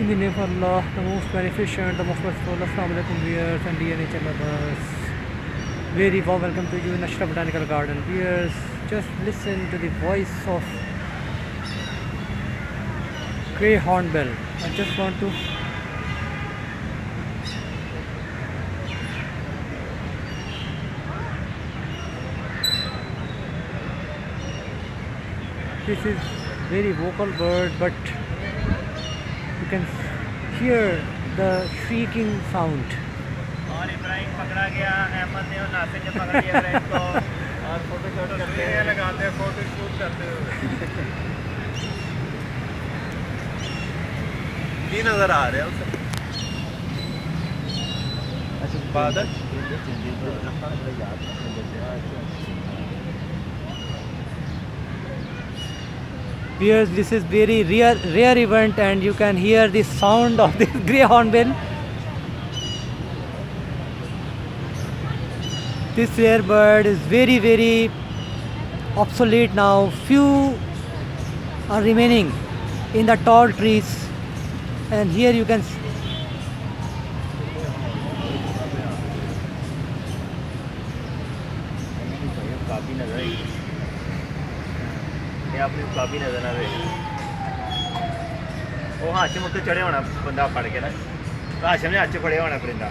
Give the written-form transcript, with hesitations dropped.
In the name of Allah, the most beneficent, the most merciful. Assalamu alaikum viewers and dear nature lovers. Very warm welcome to you in Ashra Botanical Garden. Viewers, just listen to the voice of grey hornbill. I just want to this is very vocal bird, but you can hear the shrieking sound. और इब्राहिम पकड़ा गया, अहमद ने और नासिर ने पकड़ लिया इब्राहिम को और फोटो शूट करते हैं, लगाते हैं, फोटो शूट करते हुए नहीं नजर आ रहे हैं उसे। अच्छा बादल Viewers, this is very rare event, and you can hear the sound of this grey hornbill. This rare bird is very obsolete now. Few are remaining in the tall trees, and here you can काफी नजर आई, ये आपने काफी नजर आ रही। वो हाशिम उत्ते चढ़े होना बंदा फड़ के ना, हाशिम ने हत्थ च फड़िया होना परिंदा।